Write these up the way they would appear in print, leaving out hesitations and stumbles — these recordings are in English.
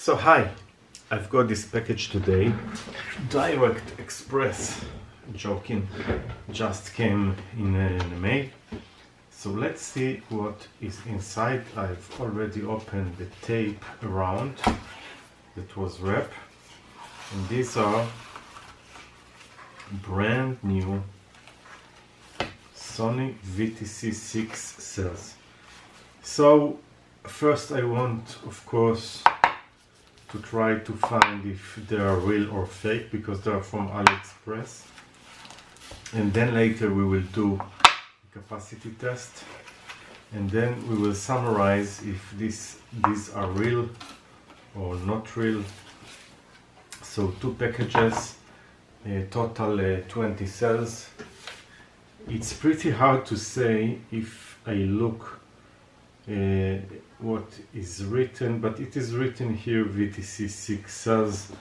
So hi, I've got this package today, Daweikala, joking, just came in the mail. So let's see what is inside. I've already opened the tape around that was wrapped, and these are brand new Sony VTC6 cells. So first I want, of course, to try to find if they are real or fake, because they are from Aliexpress, and then later we will do a capacity test, and then we will summarize if these are real or not real. So two packages, total 20 cells. It's pretty hard to say if I look what is written, but it is written here VTC6 cells.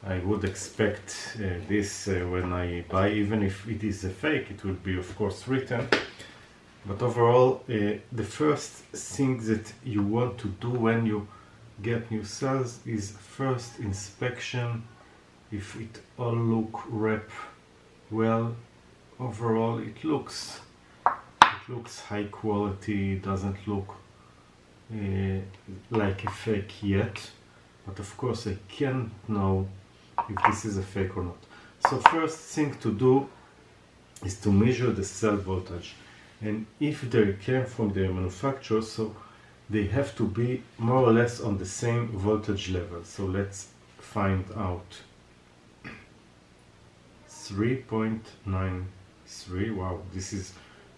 I would expect this when I buy, even if it is a fake, it will be of course written. But overall, the first thing that you want to do when you get new cells is first inspection, if it all look wrapped well. Overall it looks high quality, doesn't look like a fake yet, but of course I can't know if this is a fake or not. So first thing to do is to measure the cell voltage, and if they came from the manufacturer, so they have to be more or less on the same voltage level. So let's find out. 3.93. Wow, this is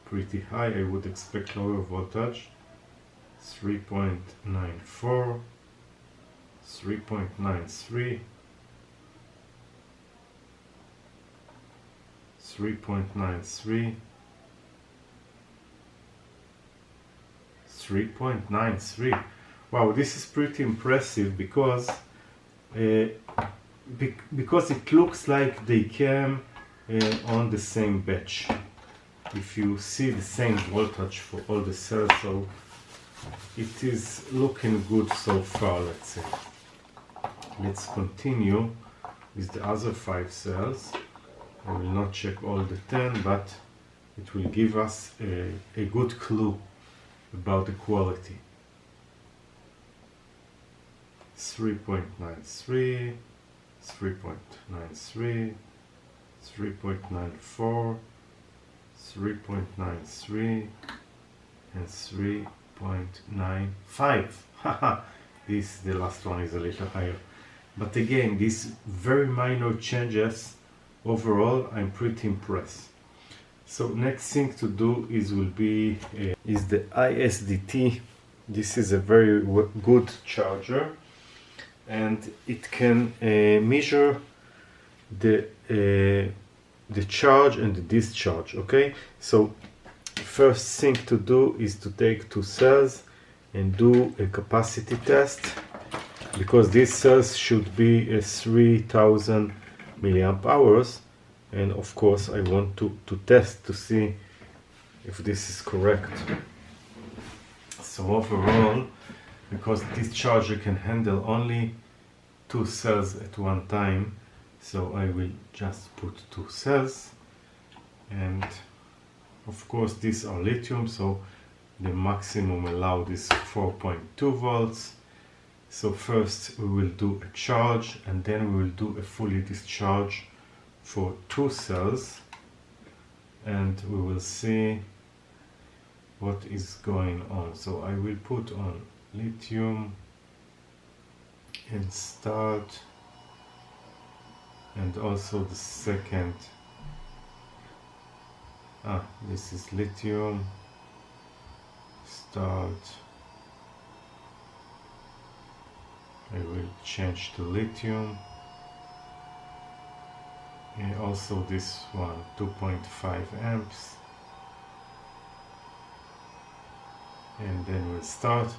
pretty high. I would expect lower voltage. 3.94, 3.93, 3.93, 3.93. Wow, this is pretty impressive, because because it looks like they came on the same batch. If you see the same voltage for all the cells, so it is looking good so far. Let's say, let's continue with the other 5 cells. I will not check all the 10, but it will give us a good clue about the quality. 3.93, 3.93, 3.94, 3.93, and 3.95. Haha, the last one is a little higher. But again, these very minor changes, overall I'm pretty impressed. So next thing to do is the ISDT. This is a very good charger, and it can measure the charge and the discharge. Okay, so first thing to do is to take 2 cells and do a capacity test, because these cells should be 3000 milliamp hours, and of course I want to test to see if this is correct. So overall, because this charger can handle only 2 cells at one time, so I will just put 2 cells, and of course these are lithium, so the maximum allowed is 4.2 volts. So first we will do a charge, and then we will do a fully discharge for 2 cells, and we will see what is going on. So I will put on lithium and start, and also the second. This is lithium, start. I will change to lithium, and also this one, 2.5 amps, and then we'll start.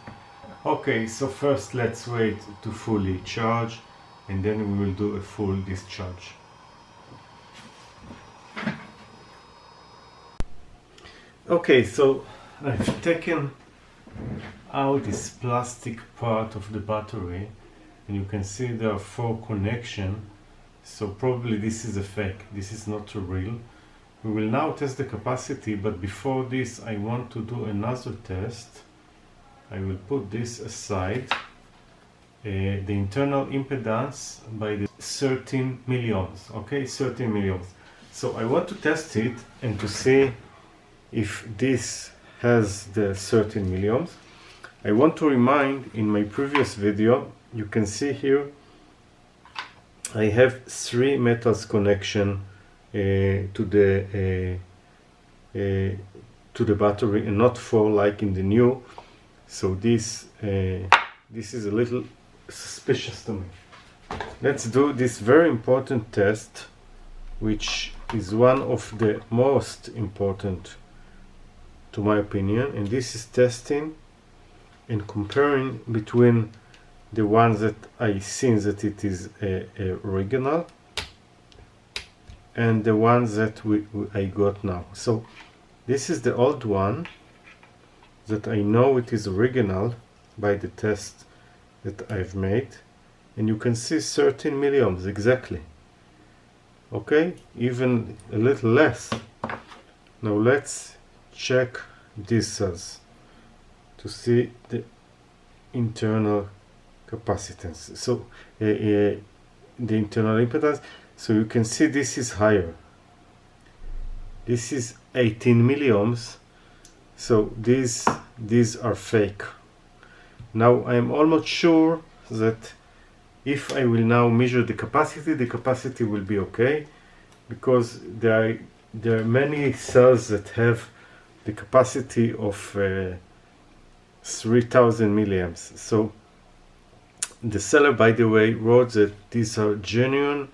Okay, so first let's wait to fully charge, and then we will do a full discharge. Okay, so I've taken out this plastic part of the battery, and you can see there are 4 connections, so probably this is a fake, this is not a real. We will now test the capacity, but before this I want to do another test. I will put this aside. The internal impedance by the 13 millions, okay, 13 millions. So I want to test it and to see if this has the 13 millions. I want to remind, in my previous video, you can see here I have 3 metals connection to the battery, and not 4 like in the new. So this is a little suspicious to me. Let's do this very important test, which is one of the most important to my opinion, and this is testing and comparing between the ones that I see that it is original and the ones that I got now. So this is the old one that I know it is original by the test that I've made, and you can see 13 milliohms exactly, okay, even a little less. Now let's check these cells to see the internal capacitance, so the internal impedance. So you can see this is higher, this is 18 milliohms, so these are fake. Now I am almost sure that if I will now measure the capacity will be okay, because there are many cells that have the capacity of 3000 milliamps. So the seller, by the way, wrote that these are genuine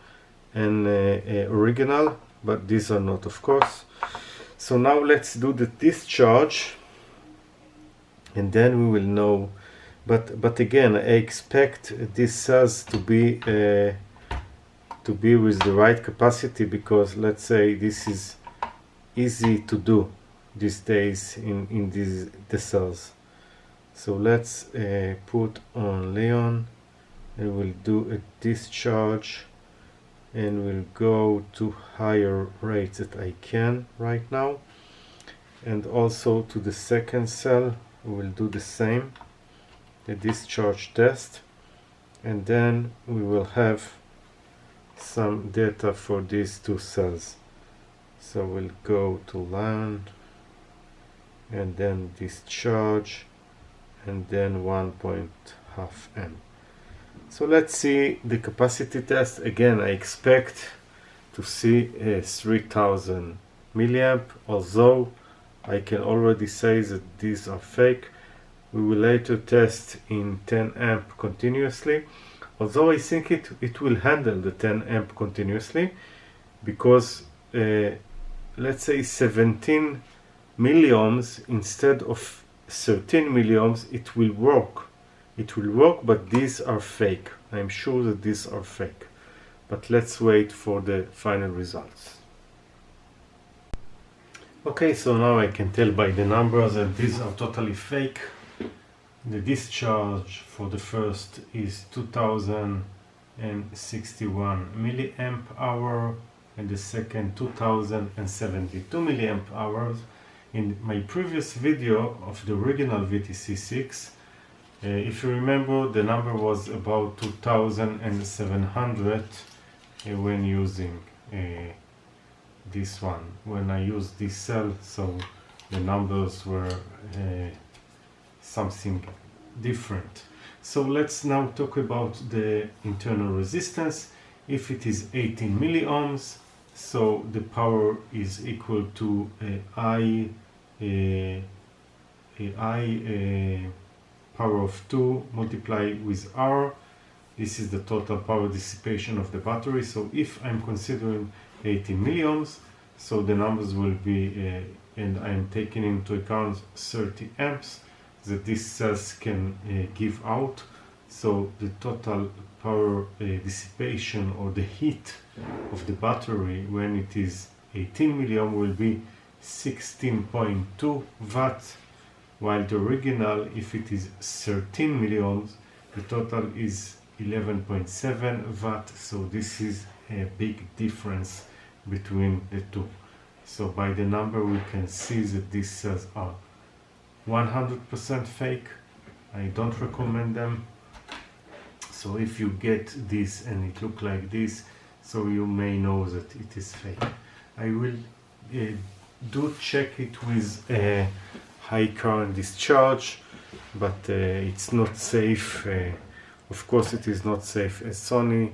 and original, but these are not, of course. So now let's do the discharge, and then we will know. But again, I expect these cells to be with the right capacity, because let's say this is easy to do these days in the cells. So let's put on Leon, and we'll do a discharge, and we'll go to higher rates that I can right now, and also to the second cell we will do the same, the discharge test, and then we will have some data for these 2 cells. So we'll go to learn, and then discharge, and then 1.5 M. So let's see the capacity test. Again, I expect to see 3000 milliamp, although I can already say that these are fake. We will later test in 10 amp continuously, although I think it will handle the 10 amp continuously, because let's say 17 milliohms instead of 13 milliohms, it will work, but these are fake. I'm sure that these are fake, but let's wait for the final results. Okay, so now I can tell by the numbers that these are totally fake. The discharge for the first is 2061 milliamp hour, and the second 2072 milliamp hours. In my previous video of the original VTC6, if you remember, the number was about 2700 when using this one. When I used this cell, so the numbers were something different. So let's now talk about the internal resistance. If it is 18 milliohms, so the power is equal to I power of 2 multiplied with R. This is the total power dissipation of the battery. So if I'm considering 18 milliohms, so the numbers will be, and I'm taking into account 30 amps that these cells can give out. So the total power dissipation, or the heat of the battery when it is 18 milliohm, will be 16.2 watts, while the original, if it is 13 milliohms, the total is 11.7 watt, so this is a big difference between the two. So by the number we can see that these cells are 100% fake. I don't recommend them. So if you get this and it look like this, so you may know that it is fake. I will do check it with a high current discharge, but it's not safe. Of course it is not safe as Sony,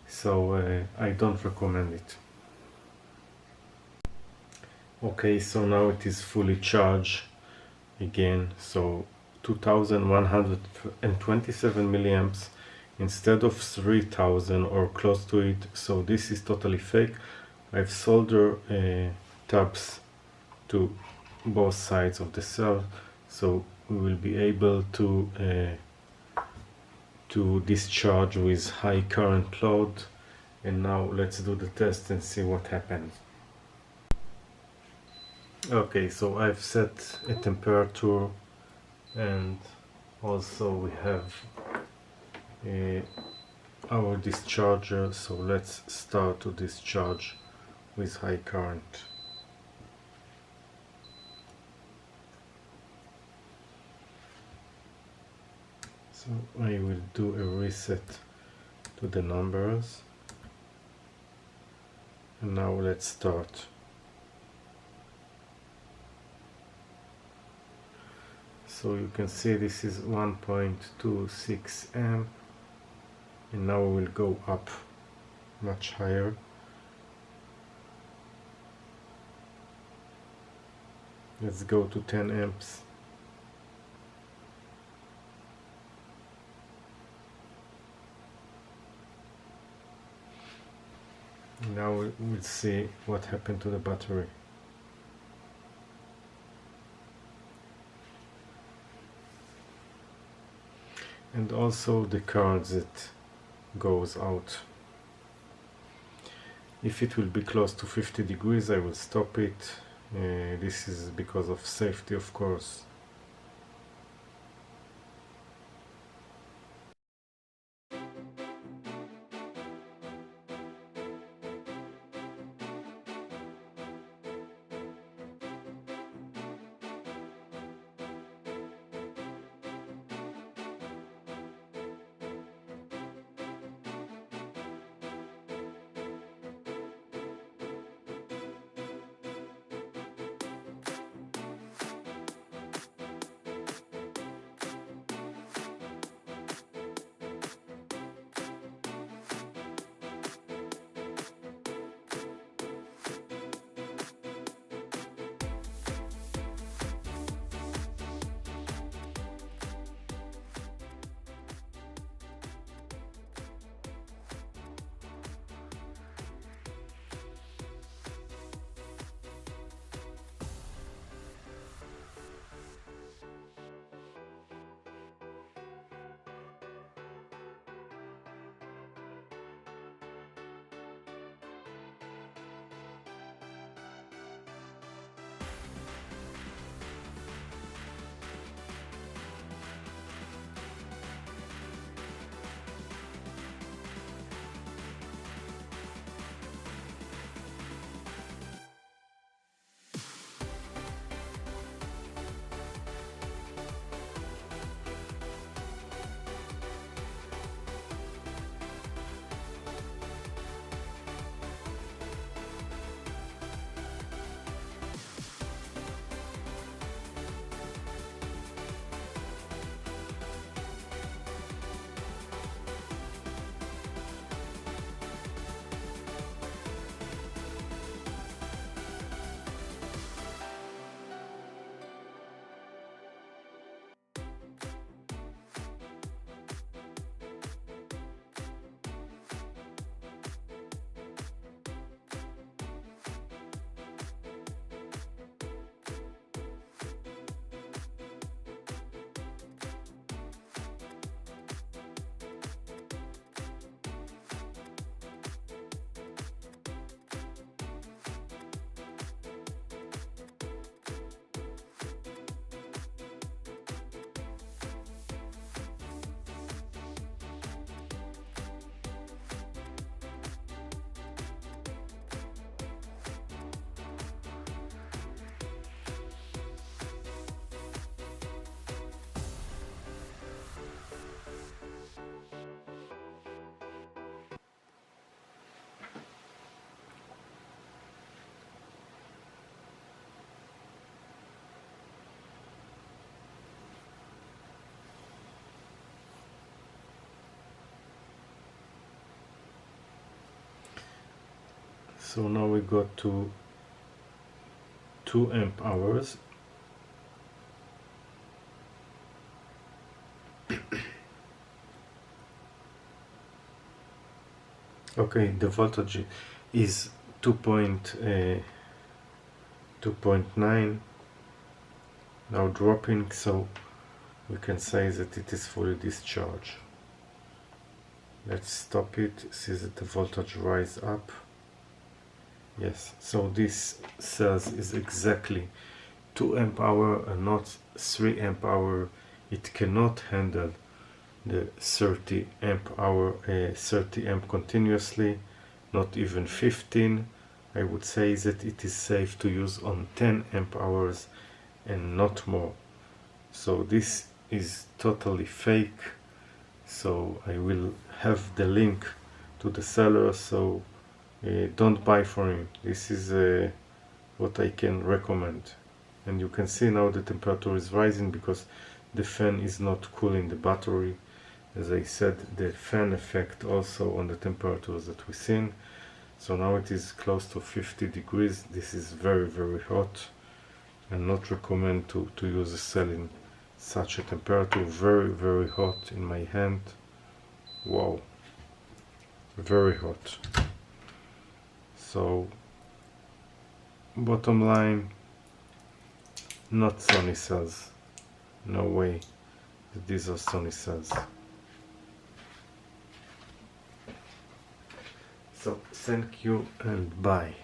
so I don't recommend it. Okay, so now it is fully charged again, so 2127 milliamps instead of 3000 or close to it, so this is totally fake. I've soldered tabs to both sides of the cell, so we will be able to discharge with high current load. And now let's do the test and see what happens. Okay, so I've set a temperature, and also we have our discharger, so let's start to discharge with high current. So I will do a reset to the numbers, and now let's start. So you can see this is 1.26 amp, and now we will go up much higher. Let's go to 10 amps. Now we'll see what happened to the battery. And also the current that goes out. If it will be close to 50 degrees, I will stop it. This is because of safety, of course. So now we got to 2 amp hours. Okay, the voltage is 2.9, now dropping, so we can say that it is fully discharged. Let's stop it, see that the voltage rise up. Yes, so this cells is exactly 2 amp hour and not 3 amp hour. It cannot handle the 30 amp hour, 30 amp continuously, not even 15. I would say that it is safe to use on 10 amp hours and not more. So this is totally fake, so I will have the link to the seller, so don't buy from him. This is what I can recommend. And you can see now the temperature is rising because the fan is not cooling the battery. As I said, the fan effect also on the temperatures that we've seen. So now it is close to 50 degrees. This is very, very hot, and not recommend to use a cell in such a temperature. Very, very hot in my hand. Wow, very hot. So bottom line, not Sony cells. No way that these are Sony cells. So thank you and bye.